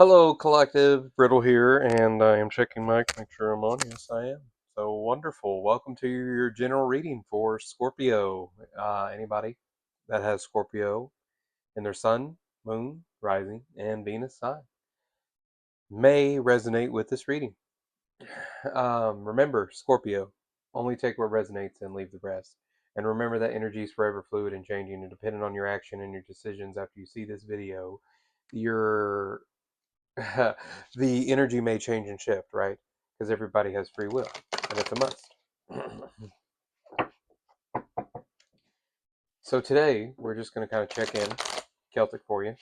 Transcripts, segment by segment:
Hello, Collective. Brittle here, and I am checking mic, make sure I'm on. Yes, I am. So wonderful. Welcome to your general reading for Scorpio. Anybody that has Scorpio in their sun, moon, rising, and Venus sign may resonate with this reading. Remember, Scorpio, only take what resonates and leave the rest. And remember that energy is forever fluid and changing, and depending on your action and your decisions after you see this video, your the energy may change and shift, right? Because everybody has free will, and it's a must. So today we're just going to kind of check in, Celtic for you,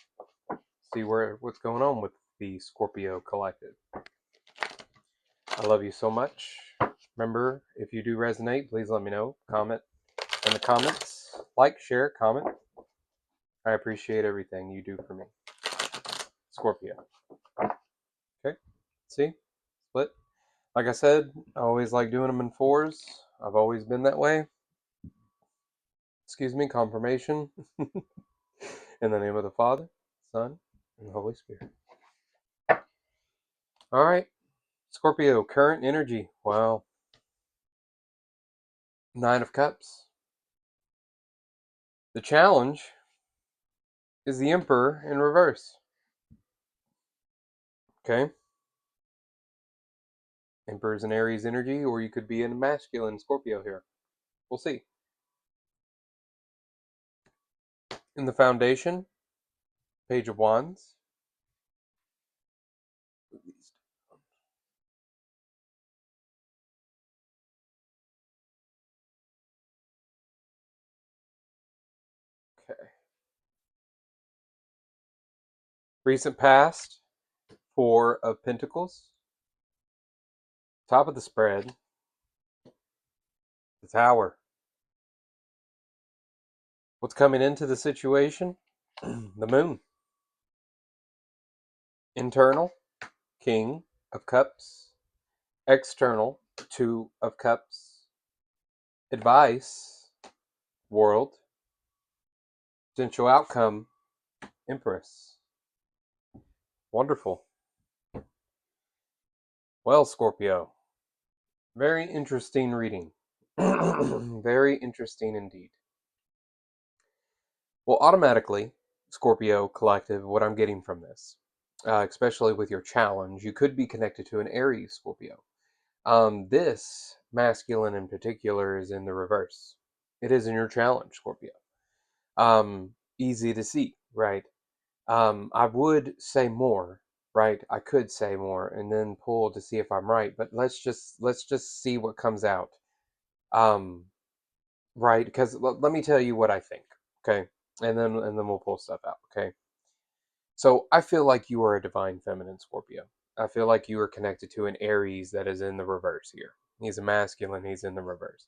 see what's going on with the Scorpio collective. I love you so much. Remember, if you do resonate, please let me know. Comment in the comments, like, share, comment. I appreciate everything you do for me, Scorpio. Okay, see, split. Like I said, I always like doing them in fours. I've always been that way. Excuse me, confirmation. In the name of the Father, Son, and the Holy Spirit. All right, Scorpio, current energy. Wow. Nine of Cups. The challenge is the Emperor in reverse. Okay? Emperor's an Aries energy, or you could be in a masculine Scorpio here. We'll see. In the foundation, Page of Wands. Okay. Recent past, Four of Pentacles. Top of the spread, the Tower. What's coming into the situation? The Moon. Internal, King of Cups. External, Two of Cups. Advice, World. Potential outcome, Empress. Wonderful. Well, Scorpio, very interesting reading. Very interesting indeed. Well, automatically, Scorpio Collective, what I'm getting from this, especially with your challenge, you could be connected to an Aries Scorpio. This masculine in particular is in the reverse. It is in your challenge, Scorpio. Easy to see, right? I would say more, right? I could say more and then pull to see if I'm right, but let's just see what comes out. Um, right? Because let me tell you what I think, okay? And then we'll pull stuff out, okay? So I feel like you are a divine feminine Scorpio. I feel like you are connected to an Aries that is in the reverse here. He's a masculine, he's in the reverse.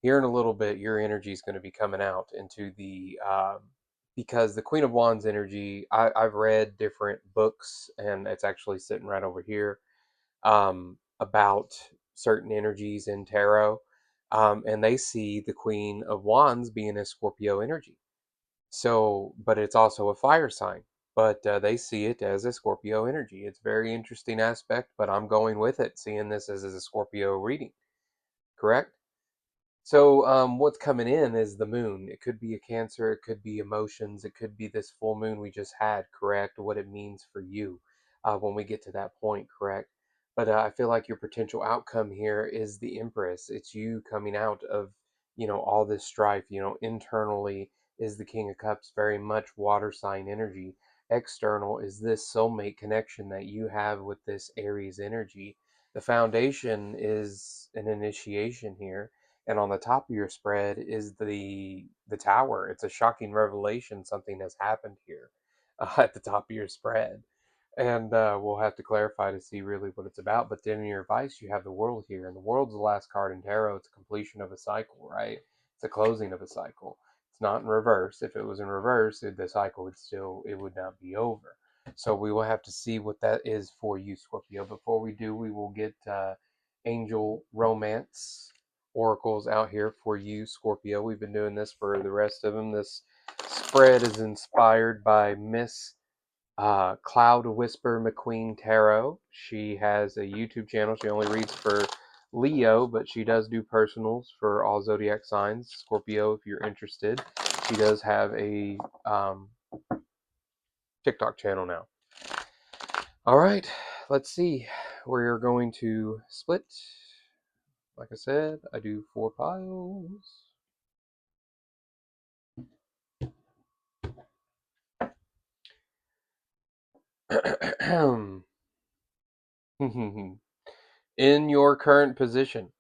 Here in a little bit, your energy is going to be coming out into the because the Queen of Wands energy. I've read different books, and it's actually sitting right over here about certain energies in tarot, and they see the Queen of Wands being a Scorpio energy. So, but it's also a fire sign. But they see it as a Scorpio energy. It's a very interesting aspect, but I'm going with it, seeing this as a Scorpio reading. Correct? So, what's coming in is the moon. It could be a Cancer, it could be emotions, it could be this full moon we just had, correct? What it means for you when we get to that point, correct? But I feel like your potential outcome here is the Empress. It's you coming out of, all this strife. Internally is the King of Cups, very much water sign energy. External is this soulmate connection that you have with this Aries energy. The foundation is an initiation here, and on the top of your spread is the tower. It's a shocking revelation. Something has happened here at the top of your spread, and we'll have to clarify to see really what it's about. But then in your advice, you have the world here, and the world's the last card in tarot. It's a completion of a cycle, right? It's a closing of a cycle. It's not in reverse. If it was in reverse, the cycle it would not be over. So we will have to see what that is for you, Scorpio. Before we do, we will get angel romance oracles out here for you, Scorpio. We've been doing this for the rest of them. This spread is inspired by Miss Cloud Whisper McQueen Tarot. She has a YouTube channel. She only reads for Leo, but she does do personals for all zodiac signs. Scorpio, if you're interested. She does have a TikTok channel now. All right, let's see. We're going to split. Like I said, I do 4 piles. In your current position,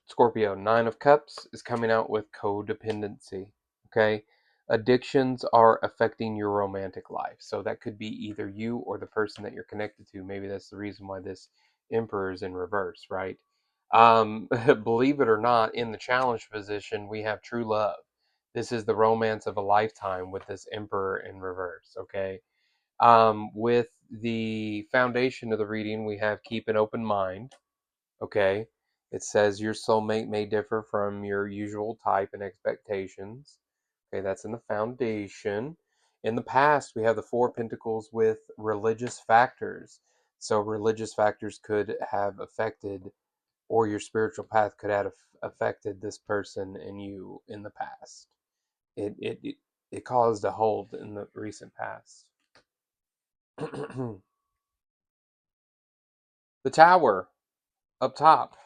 Scorpio, Nine of Cups is coming out with codependency. Okay. Addictions are affecting your romantic life. So that could be either you or the person that you're connected to. Maybe that's the reason why this Emperor is in reverse, right? Believe it or not, in the challenge position, we have true love. This is the romance of a lifetime with this Emperor in reverse, okay? With the foundation of the reading, we have keep an open mind. Okay. It says your soulmate may differ from your usual type and expectations. Okay, that's in the foundation. In the past, we have the Four Pentacles with religious factors. So, religious factors could have affected, or your spiritual path could have affected this person and you in the past. It caused a hold in the recent past. The Tower up top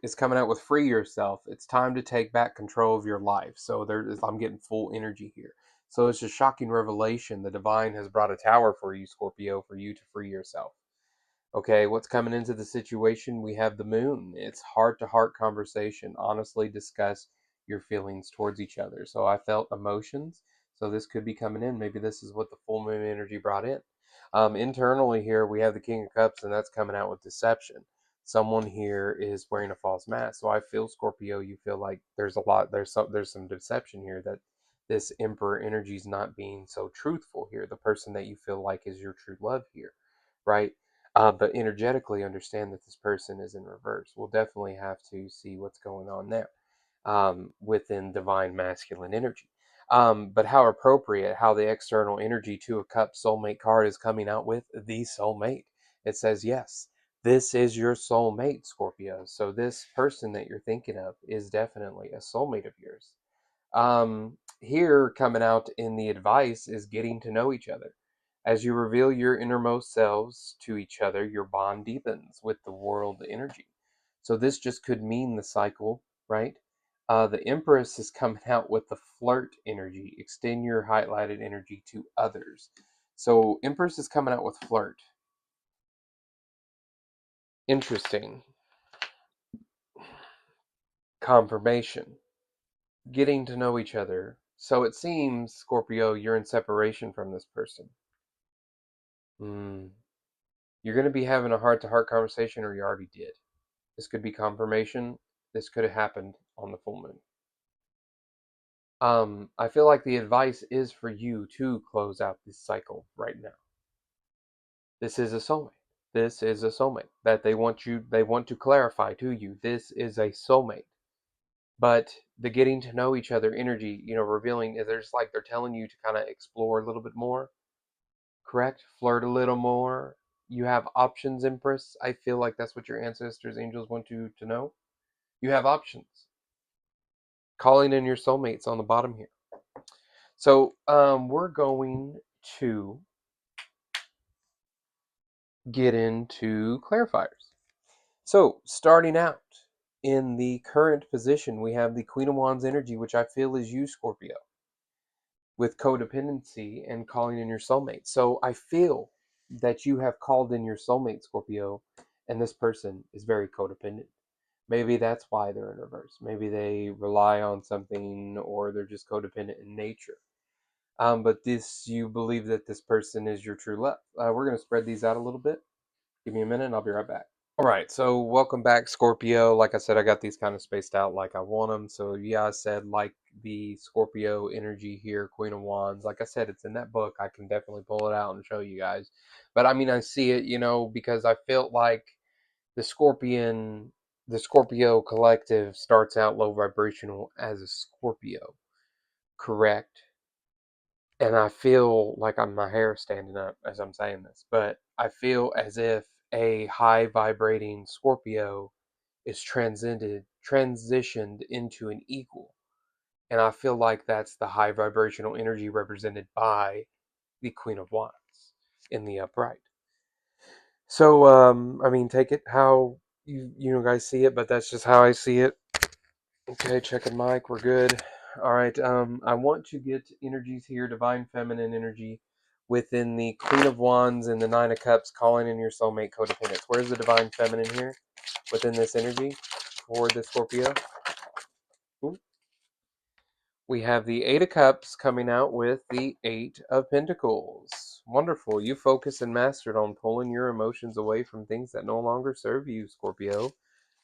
is coming out with free yourself. It's time to take back control of your life. So I'm getting full energy here. So it's a shocking revelation. The divine has brought a tower for you, Scorpio, for you to free yourself. Okay, what's coming into the situation? We have the moon. It's heart to heart conversation. Honestly discuss your feelings towards each other. So I felt emotions. So this could be coming in. Maybe this is what the full moon energy brought in. Internally here, we have the King of Cups, and that's coming out with deception. Someone here is wearing a false mask. So I feel, Scorpio, you feel like there's some deception here, that this Emperor energy is not being so truthful here. The person that you feel like is your true love here, right? But energetically understand that this person is in reverse. We'll definitely have to see what's going on there within divine masculine energy. But how appropriate how the external energy to a cup soulmate card is coming out with the soulmate. It says, yes, this is your soulmate, Scorpio. So this person that you're thinking of is definitely a soulmate of yours. Here coming out in the advice is getting to know each other. As you reveal your innermost selves to each other, your bond deepens with the world energy. So this just could mean the cycle, right? The Empress is coming out with the flirt energy. Extend your highlighted energy to others. So Empress is coming out with flirt. Interesting. Confirmation. Getting to know each other. So it seems, Scorpio, you're in separation from this person. You're going to be having a heart-to-heart conversation, or you already did. This could be confirmation. This could have happened on the full moon. I feel like the advice is for you to close out this cycle right now. This is a soulmate. This is a soulmate that they want to clarify to you. This is a soulmate. But the getting to know each other energy, revealing, is there's like they're telling you to kind of explore a little bit more, correct? Flirt a little more. You have options, Empress. I feel like that's what your ancestors, angels want you to know. You have options. Calling in your soulmates on the bottom here. So we're going to get into clarifiers. So starting out in the current position, we have the Queen of Wands energy, which I feel is you, Scorpio, with codependency and calling in your soulmate. So I feel that you have called in your soulmate, Scorpio, and this person is very codependent. Maybe that's why they're in reverse. Maybe they rely on something, or they're just codependent in nature. But you believe that this person is your true love. We're going to spread these out a little bit. Give me a minute and I'll be right back. All right, so welcome back, Scorpio. Like I said, I got these kind of spaced out like I want them. So yeah, I said like the Scorpio energy here, Queen of Wands. Like I said, it's in that book. I can definitely pull it out and show you guys. But I mean, I see it, because I felt like the Scorpio collective starts out low vibrational as a Scorpio, correct? And I feel like my hair standing up as I'm saying this, but I feel as if a high vibrating Scorpio is transitioned into an equal. And I feel like that's the high vibrational energy represented by the Queen of Wands in the upright. So, I mean, take it how guys see it, but that's just how I see it. Okay, checking mic, we're good. All right, I want to get energies here, divine feminine energy within the Queen of Wands and the Nine of Cups, calling in your soulmate codependence. Where's the divine feminine here within this energy for the Scorpio? Ooh. We have the Eight of Cups coming out with the Eight of Pentacles. Wonderful. You focus and mastered on pulling your emotions away from things that no longer serve you, Scorpio.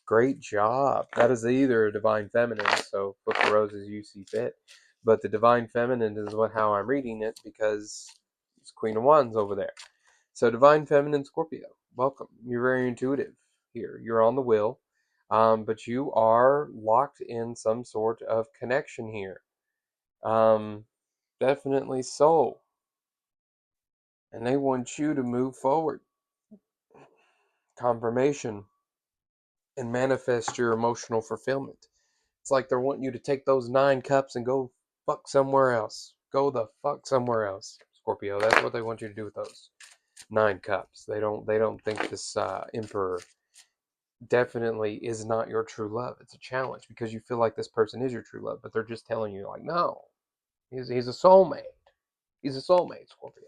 Great job. That is either a divine feminine, so flip the roses you see fit. But the divine feminine is how I'm reading it because it's Queen of Wands over there. So divine feminine Scorpio, welcome. You're very intuitive here. You're on the wheel, but you are locked in some sort of connection here. Definitely so. And they want you to move forward. Confirmation and manifest your emotional fulfillment. It's like they're wanting you to take those 9 cups and go fuck somewhere else. Go the fuck somewhere else, Scorpio. That's what they want you to do with those 9 cups. They don't think this Emperor definitely is not your true love. It's a challenge because you feel like this person is your true love, but they're just telling you like, no, he's a soulmate. He's a soulmate, Scorpio.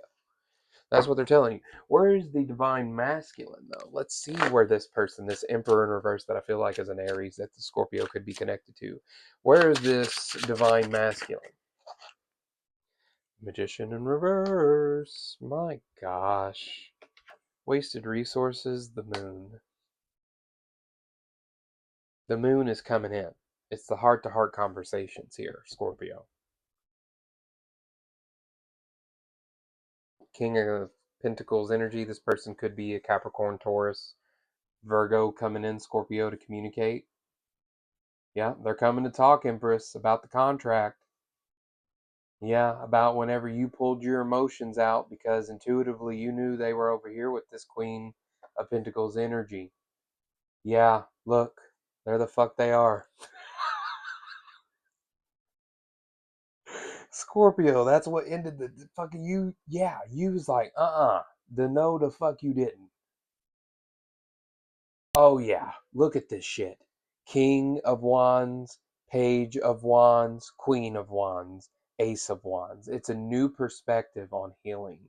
That's what they're telling you. Where is the divine masculine, though? Let's see where this person, this Emperor in reverse that I feel like is an Aries that the Scorpio could be connected to. Where is this divine masculine? Magician in reverse. My gosh. Wasted resources, the moon. The moon is coming in. It's the heart-to-heart conversations here, Scorpio. King of Pentacles energy. This person could be a Capricorn, Taurus, Virgo coming in, Scorpio to communicate. Yeah, they're coming to talk, Empress, about the contract. Yeah, about whenever you pulled your emotions out because intuitively you knew they were over here with this Queen of Pentacles energy. Yeah, look, there the fuck they are. Scorpio, that's what ended the fucking you. Yeah, you was like, the fuck you didn't. Oh yeah, look at this shit. King of Wands, Page of Wands, Queen of Wands, Ace of Wands. It's a new perspective on healing.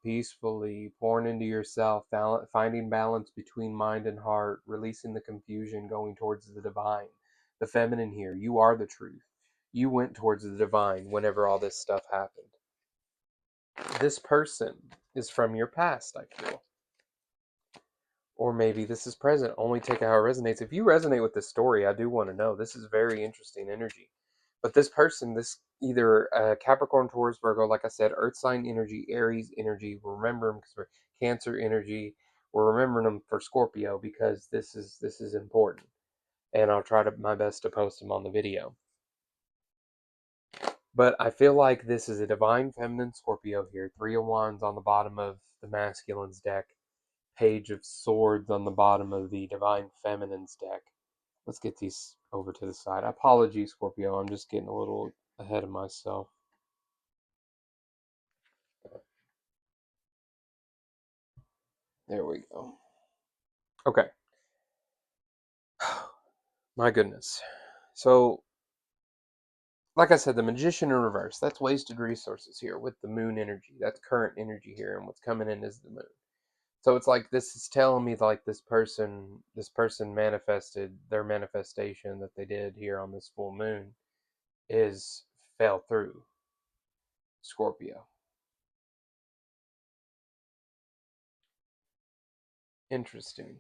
Peacefully pouring into yourself, finding balance between mind and heart, releasing the confusion, going towards the divine. The feminine here, you are the truth. You went towards the divine whenever all this stuff happened. This person is from your past, I feel. Or maybe this is present. Only take it how it resonates. If you resonate with this story, I do want to know. This is very interesting energy. But this person, this either Capricorn, Taurus, Virgo, like I said, Earth sign energy, Aries energy. We'll remember them because we're Cancer energy. We're remembering them for Scorpio because this is important. And I'll try to my best to post them on the video. But I feel like this is a divine feminine Scorpio here. 3 of Wands on the bottom of the masculine's deck. Page of Swords on the bottom of the Divine Feminine's deck. Let's get these over to the side. Apologies, Scorpio. I'm just getting a little ahead of myself. There we go. Okay. My goodness. So, like I said, the Magician in reverse. That's wasted resources here with the moon energy. That's current energy here, and what's coming in is the moon. So it's like this is telling me like this person manifested their manifestation that they did here on this full moon is fell through. Scorpio. Interesting.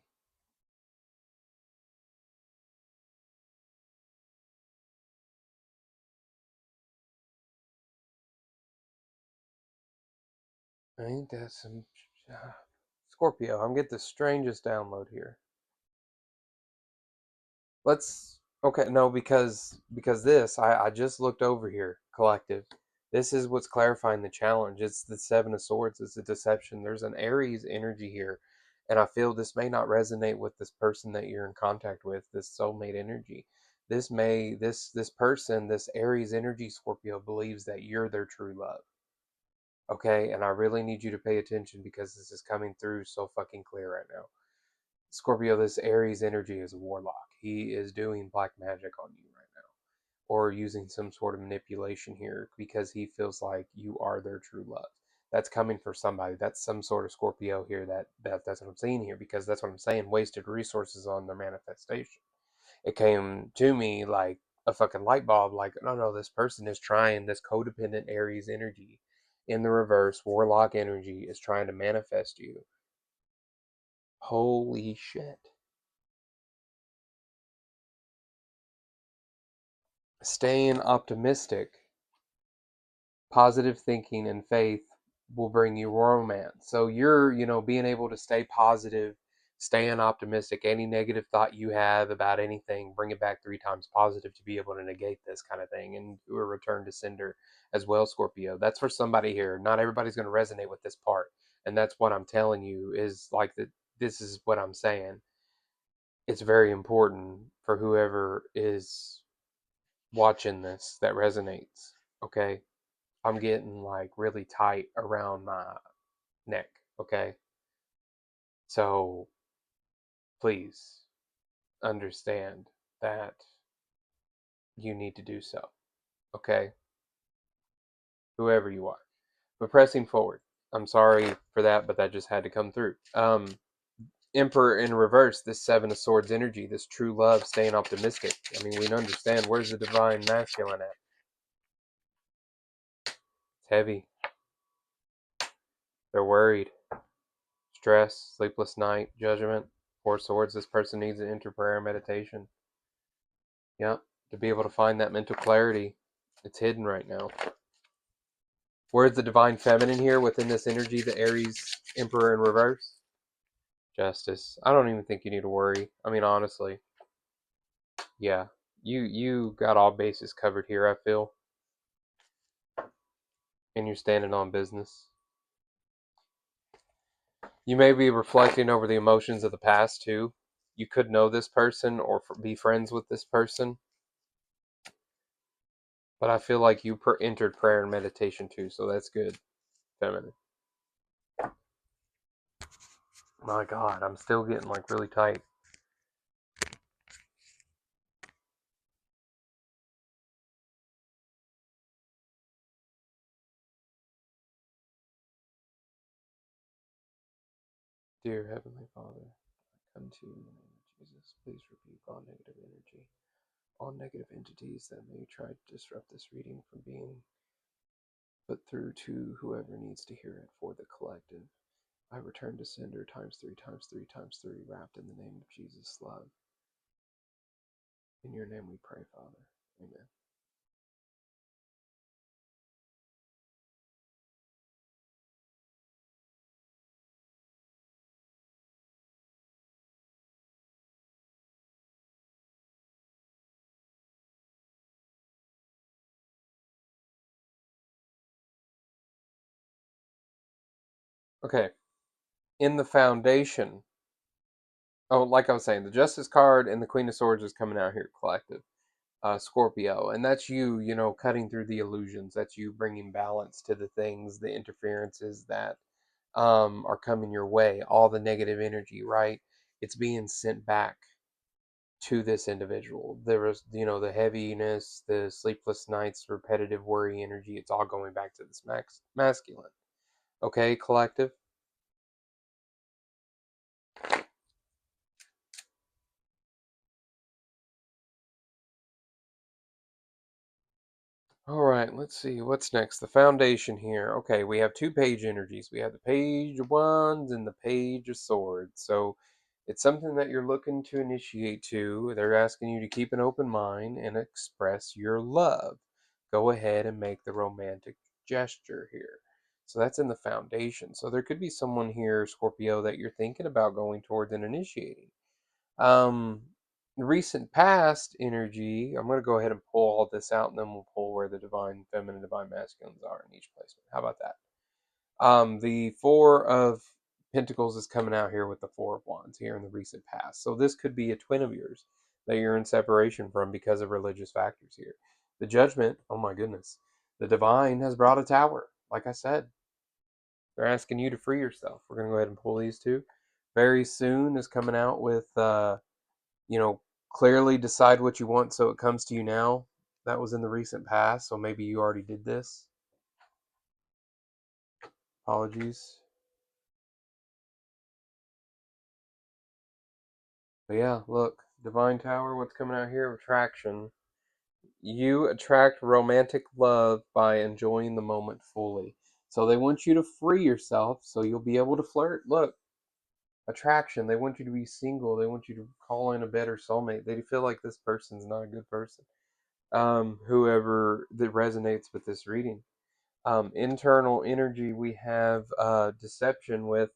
Ain't that some Scorpio? I'm getting the strangest download here. Let's okay, no, because this I just looked over here, collective. This is what's clarifying the challenge. It's the Seven of Swords. It's a deception. There's an Aries energy here. And I feel this may not resonate with this person that you're in contact with, this soulmate energy. This person, this Aries energy Scorpio believes that you're their true love. Okay? And I really need you to pay attention because this is coming through so fucking clear right now. Scorpio, this Aries energy is a warlock. He is doing black magic on you right now, or using some sort of manipulation here because he feels like you are their true love. That's coming for somebody. That's some sort of Scorpio here that's what I'm seeing here, because that's what I'm saying. Wasted resources on their manifestation. It came to me like a fucking light bulb. Like, no, no, this person is trying, this codependent Aries energy in the reverse, warlock energy is trying to manifest you. Holy shit. Staying optimistic, positive thinking, and faith will bring you romance. So you're, being able to stay positive, staying optimistic. Any negative thought you have about anything, bring it back 3 times positive to be able to negate this kind of thing and do a return to sender as well, Scorpio. That's for somebody here. Not everybody's going to resonate with this part. And that's what I'm telling you is like that. This is what I'm saying. It's very important for whoever is watching this that resonates. Okay. I'm getting like really tight around my neck. Okay. So please understand that you need to do so. Okay. Whoever you are. But pressing forward. I'm sorry for that, but that just had to come through. Emperor in reverse, this Seven of Swords energy, this true love, staying optimistic. I mean, we understand where's the divine masculine at? It's heavy. They're worried. Stress, sleepless night, judgment. Four Swords, this person needs to enter prayer and meditation. Yep, to be able to find that mental clarity. It's hidden right now. Where's the divine feminine here within this energy, the Aries Emperor in reverse? Justice. I don't even think you need to worry. I mean, honestly, yeah, you got all bases covered here, I feel, and you're standing on business. You may be reflecting over the emotions of the past too. You could know this person or be friends with this person, but I feel like you entered prayer and meditation too, so that's good, feminine. My God, I'm still getting like really tight. Dear Heavenly Father, I come to you in the name of Jesus. Please rebuke all negative energy, all negative entities that may try to disrupt this reading from being put through to whoever needs to hear it for the collective. I return to sender times 3 times 3 times 3, wrapped in the name of Jesus' love. In your name we pray, Father. Amen. Okay, in the foundation, oh, like I was saying, the Justice card and the Queen of Swords is coming out here, collective. Scorpio, and that's you, cutting through the illusions. That's you bringing balance to the things, the interferences that are coming your way, all the negative energy, right? It's being sent back to this individual. There was, the heaviness, the sleepless nights, repetitive worry energy. It's all going back to this masculine. Okay, collective. All right, let's see what's next. The foundation here. Okay, we have 2 page energies. We have the Page of Wands and the Page of Swords. So it's something that you're looking to initiate to. They're asking you to keep an open mind and express your love. Go ahead and make the romantic gesture here. So that's in the foundation. So there could be someone here, Scorpio, that you're thinking about going towards and initiating. Um, recent past energy, I'm going to go ahead and pull all this out, and then we'll pull where the divine feminine, divine masculines are in each placement. How about that? The Four of Pentacles is coming out here with the Four of Wands here in the recent past. So this could be a twin of yours that you're in separation from because of religious factors here. The Judgment, oh my goodness. The Divine has brought a Tower. Like I said, they're asking you to free yourself. We're going to go ahead and pull these two. Very soon is coming out with, you know, clearly decide what you want so it comes to you now. That was in the recent past, so maybe you already did this. Apologies. But yeah, look, Divine Tower, what's coming out here? Attraction. You attract romantic love by enjoying the moment fully. So they want you to free yourself so you'll be able to flirt. Look, attraction. They want you to be single. They want you to call in a better soulmate. They feel like this person's not a good person. Whoever that resonates with this reading. Internal energy, we have deception with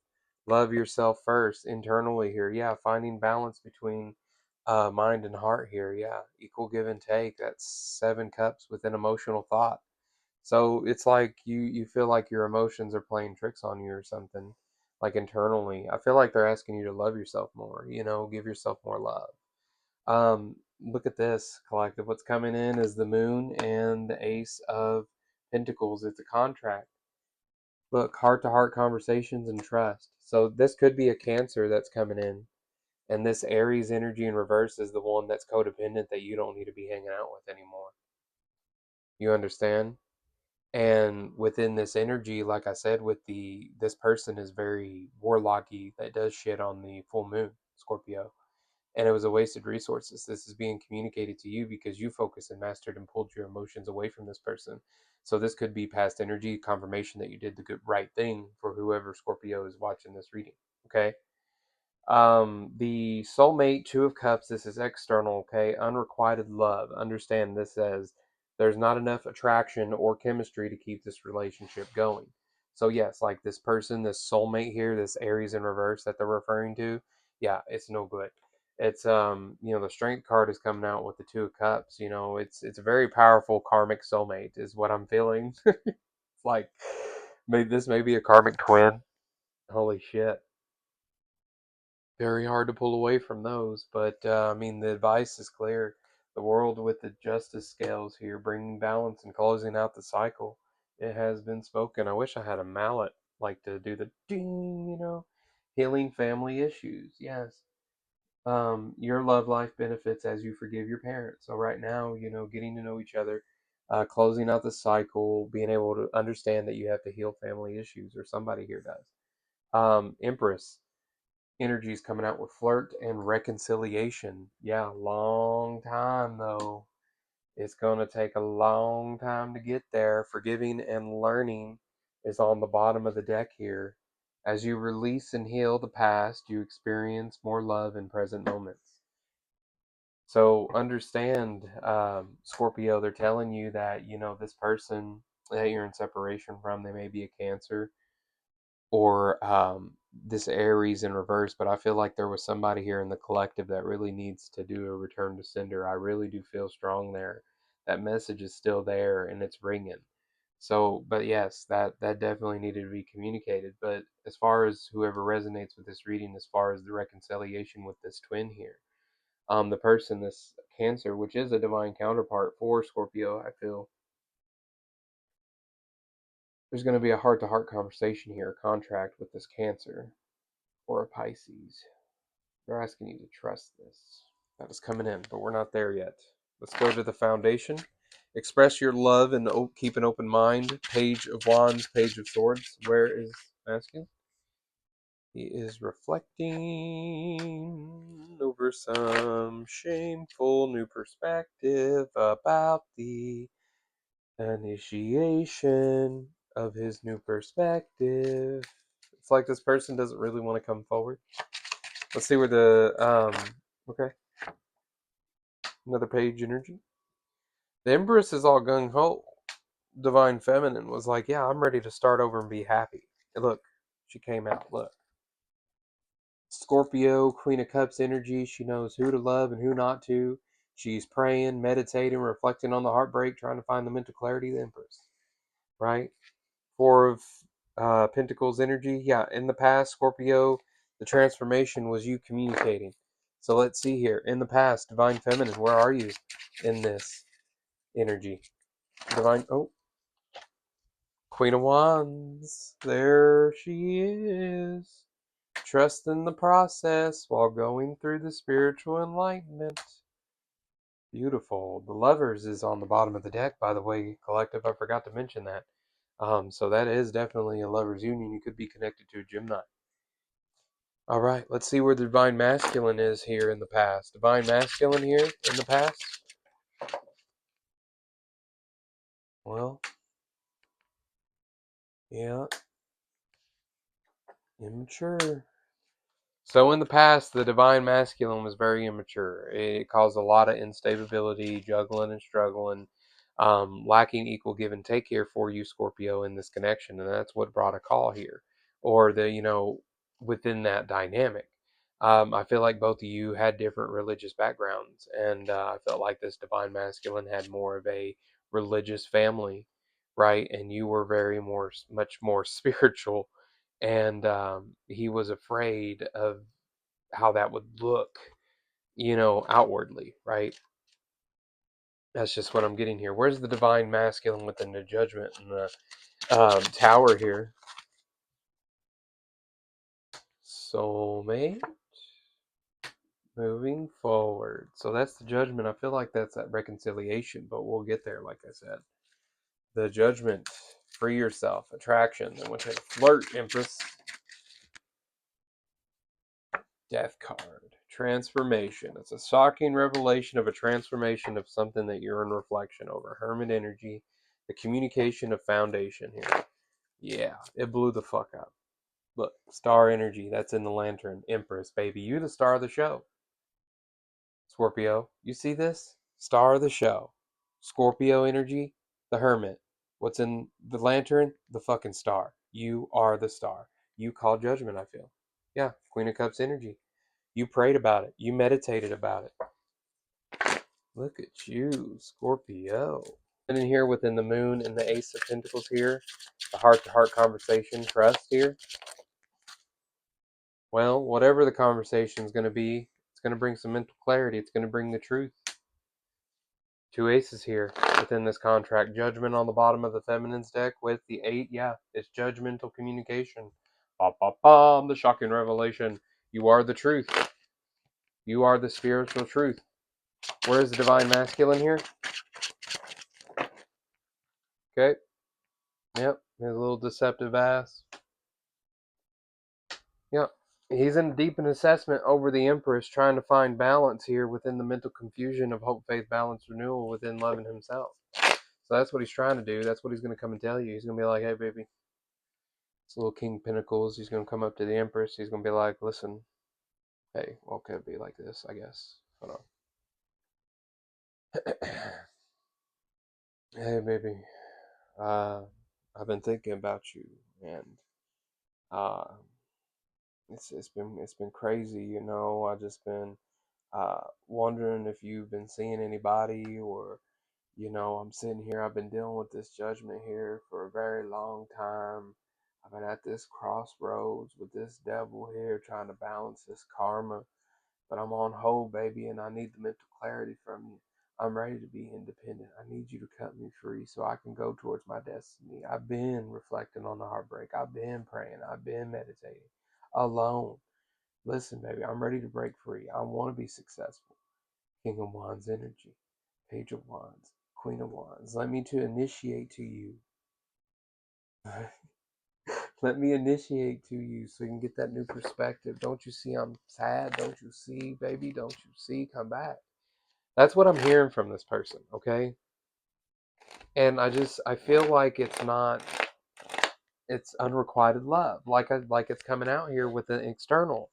love yourself first internally here. Yeah, finding balance between mind and heart here. Yeah, equal give and take. That's 7 cups with an emotional thought. So it's like you feel like your emotions are playing tricks on you or something, like internally. I feel like they're asking you to love yourself more. Give yourself more love. Look at this, collective. What's coming in is the moon and the ace of pentacles. It's a contract. Look, heart to heart conversations and trust. So this could be a Cancer that's coming in. And this Aries energy in reverse is the one that's codependent that you don't need to be hanging out with anymore. You understand? And within this energy, like I said, with this person is very warlocky that does shit on the full moon, Scorpio. And it was a wasted resources. This is being communicated to you because you focused and mastered and pulled your emotions away from this person. So this could be past energy confirmation that you did the good right thing for whoever Scorpio is watching this reading. Okay. The soulmate, Two of Cups, this is external, okay? Unrequited love. Understand this says there's not enough attraction or chemistry to keep this relationship going. So yes, like this person, this soulmate here, this Aries in reverse that they're referring to, yeah, it's no good. It's the strength card is coming out with the Two of Cups. It's a very powerful karmic soulmate is what I'm feeling. It's like maybe this may be a karmic twin. Holy shit. Very hard to pull away from those, but I mean, the advice is clear. The world with the justice scales here, bringing balance and closing out the cycle. It has been spoken. I wish I had a mallet like to do the ding. Healing family issues. Yes. Your love life benefits as you forgive your parents. So right now, getting to know each other, closing out the cycle, being able to understand that you have to heal family issues, or somebody here does. Empress energies coming out with flirt and reconciliation. Yeah, long time though. It's going to take a long time to get there. Forgiving and learning is on the bottom of the deck here. As you release and heal the past, you experience more love in present moments. So understand, Scorpio, they're telling you that, this person that you're in separation from, they may be a Cancer or this Aries in reverse, but I feel like there was somebody here in the collective that really needs to do a return to sender. I really do feel strong there. That message is still there and it's ringing. So, but yes, that definitely needed to be communicated. But as far as whoever resonates with this reading, as far as the reconciliation with this twin here, the person, this Cancer, which is a divine counterpart for Scorpio, I feel there's going to be a heart to heart conversation here, a contract with this Cancer or a Pisces. They're asking you to trust this. That is coming in, but we're not there yet. Let's go to the foundation. Express your love and keep an open mind. Page of Wands, Page of Swords. Where is masculine? He is reflecting over some shameful new perspective about the initiation of his new perspective. It's like this person doesn't really want to come forward. Let's see where okay, another page energy. The Empress is all gung ho. Divine Feminine was like, yeah, I'm ready to start over and be happy. And look, she came out. Look, Scorpio, Queen of Cups energy. She knows who to love and who not to. She's praying, meditating, reflecting on the heartbreak, trying to find the mental clarity of the Empress. Right? Four of Pentacles energy. Yeah, in the past, Scorpio, the transformation was you communicating. So let's see here. In the past, Divine Feminine, where are you in this energy? Divine, oh, Queen of Wands. There she is. Trust in the process while going through the spiritual enlightenment. Beautiful. The Lovers is on the bottom of the deck, by the way, collective. I forgot to mention that. So that is definitely a Lovers union. You could be connected to a Gemini. All right, let's see where the Divine Masculine is here in the past. Divine Masculine here in the past? Well, yeah, immature. So in the past, the Divine Masculine was very immature. It caused a lot of instability, juggling and struggling, lacking equal give and take here for you, Scorpio, in this connection, and that's what brought a call here, or within that dynamic. I feel like both of you had different religious backgrounds, and I felt like this Divine Masculine had more of a religious family, right? And you were much more spiritual, and he was afraid of how that would look, outwardly, right? That's just what I'm getting here. Where's the Divine Masculine within the Judgment and the Tower here? Soulmate. Moving forward. So that's the Judgment. I feel like that's that reconciliation, but we'll get there, like I said. The Judgment. Free yourself. Attraction. Then we'll take a flirt, Empress. Death card. Transformation. It's a shocking revelation of a transformation of something that you're in reflection over. Hermit energy. The communication of foundation here. Yeah, it blew the fuck up. Look, star energy. That's in the lantern. Empress, baby. You the star of the show. Scorpio. You see this? Star of the show. Scorpio energy. The hermit. What's in the lantern? The fucking star. You are the star. You call judgment, I feel. Yeah, Queen of Cups energy. You prayed about it. You meditated about it. Look at you, Scorpio. And in here within the moon and the Ace of Pentacles here, the heart-to-heart conversation, trust here. Well, whatever the conversation is going to be, it's going to bring some mental clarity. It's going to bring the truth. Two aces here within this contract. Judgment on the bottom of the Feminine's deck with the 8. Yeah, it's judgmental communication. Ba, ba, ba, the shocking revelation. You are the truth. You are the spiritual truth. Where's the Divine Masculine here? Okay. Yep. His little deceptive ass. Yep. He's in deep an assessment over the Empress, trying to find balance here within the mental confusion of hope, faith, balance, renewal within loving himself. So that's what he's trying to do. That's what he's going to come and tell you. He's going to be like, hey, baby, it's little King Pentacles. He's going to come up to the Empress. He's going to be like, listen, hey, well, could it be like this, I guess. Hold on. Hey, baby, I've been thinking about you, and uh, it's been crazy, I just been wondering if you've been seeing anybody, or I'm sitting here. I've been dealing with this judgment here for a very long time. I've been at this crossroads with this devil here, trying to balance this karma, but I'm on hold, baby, and I need the mental clarity from you. I'm ready to be independent. I need you to cut me free so I can go towards my destiny. I've been reflecting on the heartbreak. I've been praying. I've been meditating alone. Listen, baby, I'm ready to break free. I want to be successful. King of Wands energy, Page of Wands, Queen of Wands. Let me to initiate to you. Let me initiate to you so you can get that new perspective. Don't you see I'm sad? Don't you see, baby? Don't you see? Come back. That's what I'm hearing from this person, okay? And I feel like it's unrequited love. Like it's coming out here with an external.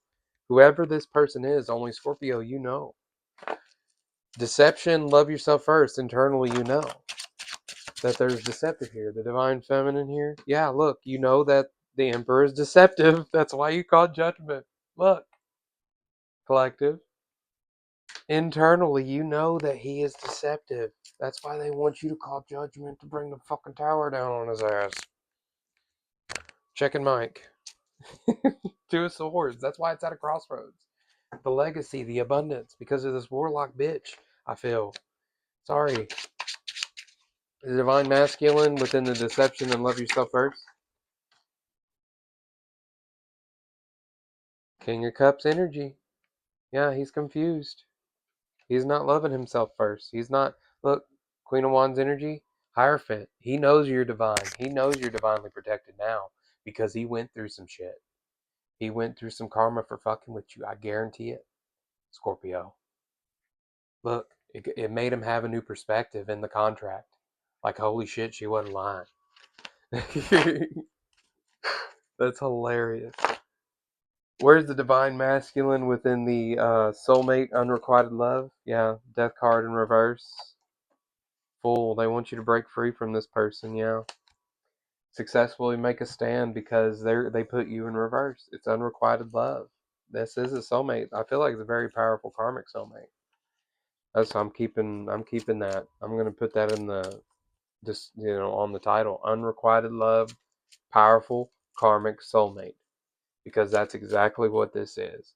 Whoever this person is, only Scorpio, Deception, love yourself first. Internally, that there's deceptive here. The Divine Feminine here. Yeah, look, that the Emperor is deceptive. That's why you call judgment. Look. Collective. Internally, you know that he is deceptive. That's why they want you to call judgment to bring the fucking tower down on his ass. Checking Mike. Two of Swords. That's why it's at a crossroads. The legacy, the abundance, because of this warlock bitch, I feel. Sorry. The divine masculine within the deception and love yourself first. King of Cups energy. Yeah, he's confused. He's not loving himself first. He's not. Look, Queen of Wands energy, Hierophant. He knows you're divine. He knows you're divinely protected now because he went through some shit. He went through some karma for fucking with you. I guarantee it, Scorpio. Look, it made him have a new perspective in the contract. Like, holy shit, she wasn't lying. That's hilarious. Where's the divine masculine within the soulmate unrequited love? Yeah, death card in reverse. Fool. They want you to break free from this person. Yeah, successfully make a stand because they put you in reverse. It's unrequited love. This is a soulmate. I feel like it's a very powerful karmic soulmate. That's I'm keeping that. I'm gonna put that in the just on the title. Unrequited love, powerful karmic soulmate. Because that's exactly what this is.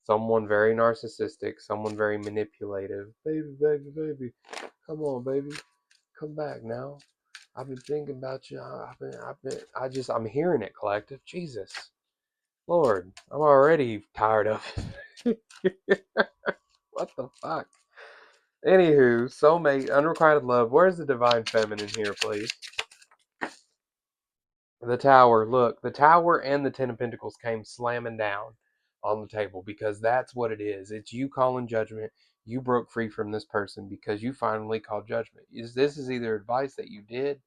Someone very narcissistic, someone very manipulative. Baby, baby, baby, come on, baby, come back now. I've been thinking about you. I'm hearing it, collective. Jesus, Lord, I'm already tired of it. What the fuck? Anywho, soulmate, unrequited love. Where's the divine feminine here, please? The tower, look, the tower and the Ten of Pentacles came slamming down on the table because that's what it is. It's you calling judgment. You broke free from this person because you finally called judgment. This is either advice that you did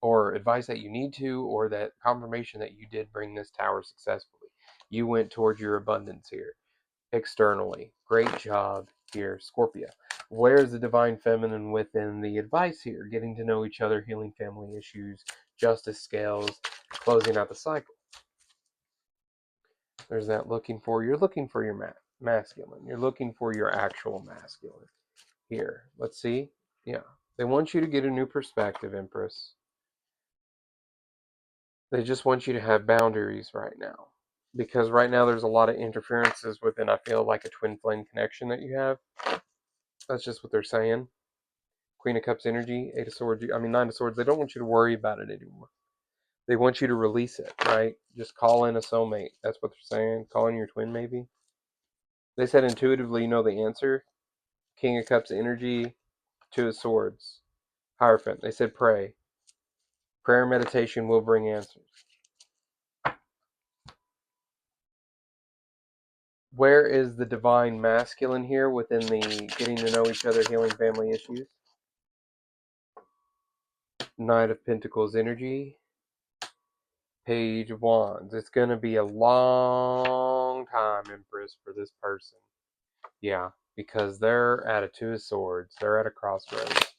or advice that you need to or that confirmation that you did bring this tower successfully. You went towards your abundance here externally. Great job here, Scorpio. Where's the divine feminine within the advice here? Getting to know each other, healing family issues, justice scales, closing out the cycle. There's that you're looking for your masculine. You're looking for your actual masculine. Here, let's see. Yeah. They want you to get a new perspective, Empress. They just want you to have boundaries right now. Because right now there's a lot of interferences within, I feel like, a twin flame connection that you have. That's just what they're saying. Queen of Cups energy, Nine of Swords. They don't want you to worry about it anymore. They want you to release it, right? Just call in a soulmate. That's what they're saying. Call in your twin, maybe. They said intuitively you know the answer. King of Cups energy, Two of Swords, Hierophant. They said pray. Prayer and meditation will bring answers. Where is the divine masculine here within the getting to know each other, healing family issues? Knight of Pentacles energy, Page of Wands. It's going to be a long time, Empress, for this person. Yeah, because they're at a Two of Swords. They're at a crossroads.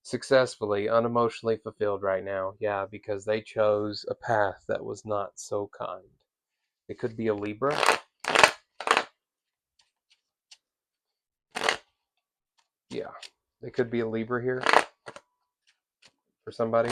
Successfully, unemotionally fulfilled right now. Yeah, because they chose a path that was not so kind. It could be a Libra. Yeah, it could be a Libra here for somebody.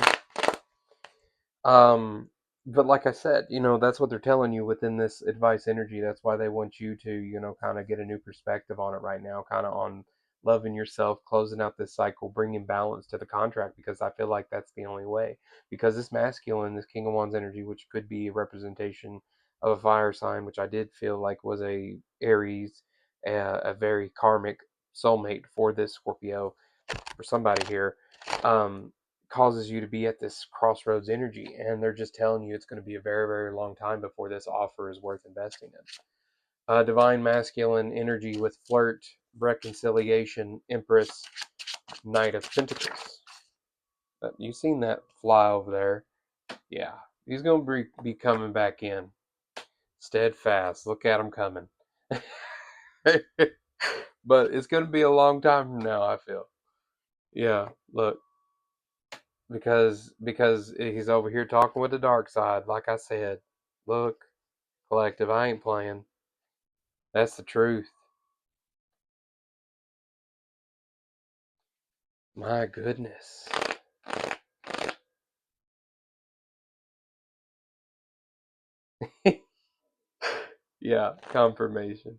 But like I said, that's what they're telling you within this advice energy. That's why they want you to, kind of get a new perspective on it right now, kind of on loving yourself, closing out this cycle, bringing balance to the contract, because I feel like that's the only way. Because this masculine, this King of Wands energy, which could be a representation of a fire sign, which I did feel like was a Aries, a very karmic soulmate for this Scorpio, for somebody here. Causes you to be at this crossroads energy, and they're just telling you it's going to be a very, very long time before this offer is worth investing in. Divine masculine energy with flirt, reconciliation, Empress, Knight of Pentacles. You've seen that fly over there. Yeah, he's going to be coming back in. Steadfast. Look at him coming. But it's going to be a long time from now, I feel. Yeah, look. Because he's over here talking with the dark side. Like I said, look, collective, I ain't playing. That's the truth. My goodness. Yeah, confirmation.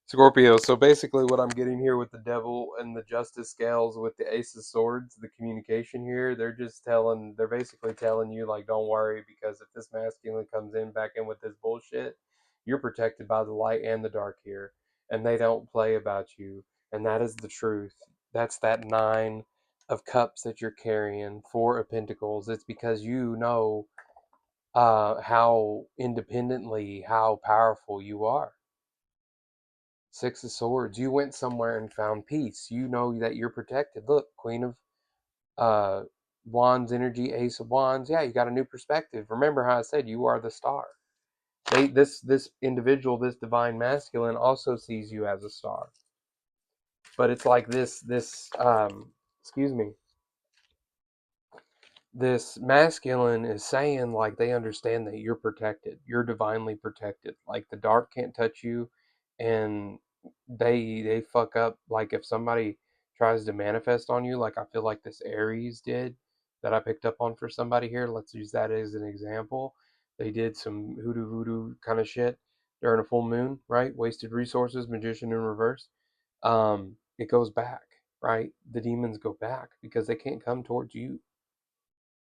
Scorpio. So basically, what I'm getting here with the devil and the justice scales with the ace of swords, the communication here, they're basically telling you, like, don't worry, because if this masculine comes in back in with this bullshit, you're protected by the light and the dark here, and they don't play about you, and that is the truth. That's that nine of cups that you're carrying, four of pentacles. It's because you know how independently, how powerful you are. Six of Swords. You went somewhere and found peace. You know that you're protected. Look, Queen of uh, Wands energy, Ace of Wands. Yeah, you got a new perspective. Remember how I said you are the star. This individual, this divine masculine, also sees you as a star. But it's like excuse me, this masculine is saying, like, they understand that you're protected, you're divinely protected, like the dark can't touch you. And they fuck up, like if somebody tries to manifest on you, like I feel like this Aries did, that I picked up on for somebody here. Let's use that as an example. They did some hoodoo voodoo kind of shit during a full moon, right? Wasted resources, magician in reverse. It goes back, right? The demons go back because they can't come towards you,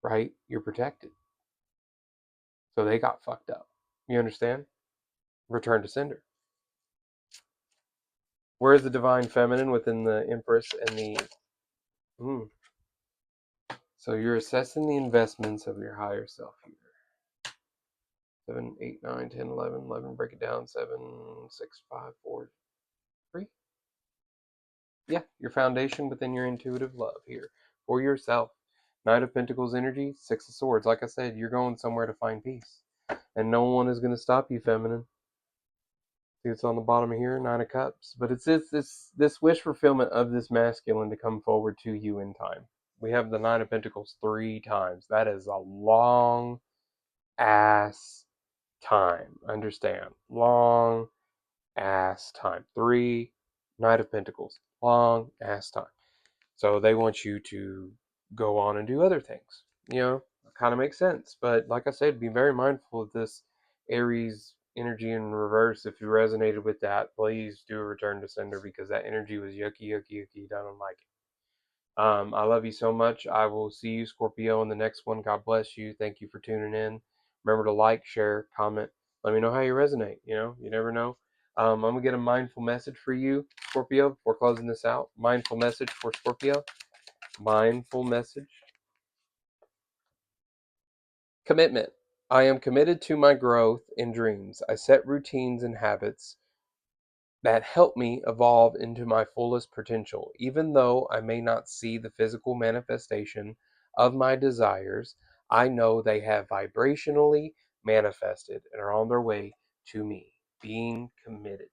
right? You're protected. So they got fucked up. You understand? Return to sender. Where's the divine feminine within the Empress and the... So you're assessing the investments of your higher self here. 7, 8, 9, 10, 11, 11. Break it down. 7, 6, 5, 4, 3. Yeah, your foundation within your intuitive love here for yourself. Knight of Pentacles energy, Six of Swords. Like I said, you're going somewhere to find peace. And no one is going to stop you, feminine. See, it's on the bottom here, Nine of Cups. But it's this wish fulfillment of this masculine to come forward to you in time. We have the Nine of Pentacles 3 times. That is a long ass time. Understand? Long ass time. 3, Knight of Pentacles. Long ass time. So they want you to go on and do other things. You know, kind of makes sense. But like I said, be very mindful of this Aries energy in reverse. If you resonated with that, please do a return to sender, because that energy was yucky, yucky, yucky. I don't like it. I love you so much. I will see you, Scorpio, in the next one. God bless you. Thank you for tuning in. Remember to like, share, comment. Let me know how you resonate. You know, you never know. I'm going to get a mindful message for you, Scorpio, before closing this out. Mindful message for Scorpio. Mindful message. Commitment. I am committed to my growth and dreams. I set routines and habits that help me evolve into my fullest potential. Even though I may not see the physical manifestation of my desires, I know they have vibrationally manifested and are on their way to me. Being committed.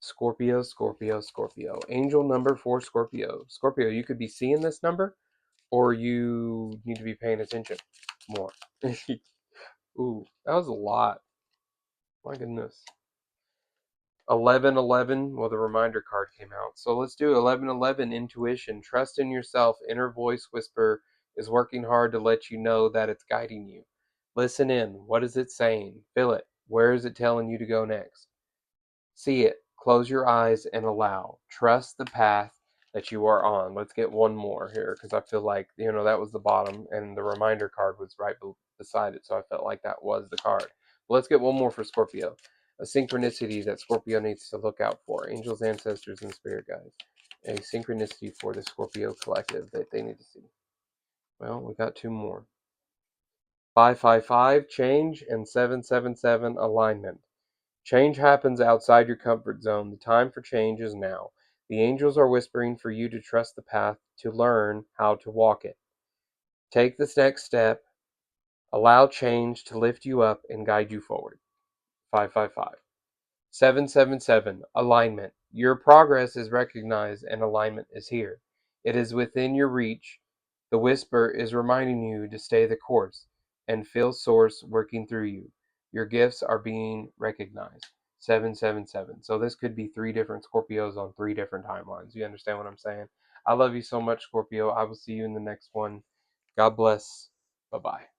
Scorpio, Scorpio, Scorpio. Angel number for Scorpio. Scorpio, you could be seeing this number, or you need to be paying attention more. Ooh, that was a lot. My goodness. 1111, well, the reminder card came out. So let's do 1111, intuition. Trust in yourself. Inner voice whisper is working hard to let you know that it's guiding you. Listen in. What is it saying? Feel it. Where is it telling you to go next? See it. Close your eyes and allow. Trust the path that you are on. Let's get one more here, because I feel like, that was the bottom and the reminder card was right beside it. So I felt like that was the card. But let's get one more for Scorpio. A synchronicity that Scorpio needs to look out for. Angels, ancestors, and spirit guides. A synchronicity for the Scorpio collective that they need to see. Well, we got two more. 555, change, and 777, alignment. Change happens outside your comfort zone. The time for change is now. The angels are whispering for you to trust the path, to learn how to walk it. Take this next step. Allow change to lift you up and guide you forward. 555. 777. Alignment. Your progress is recognized and alignment is here. It is within your reach. The whisper is reminding you to stay the course and feel Source working through you. Your gifts are being recognized. 777. So this could be three different Scorpios on three different timelines. You understand what I'm saying? I love you so much, Scorpio. I will see you in the next one. God bless. Bye bye.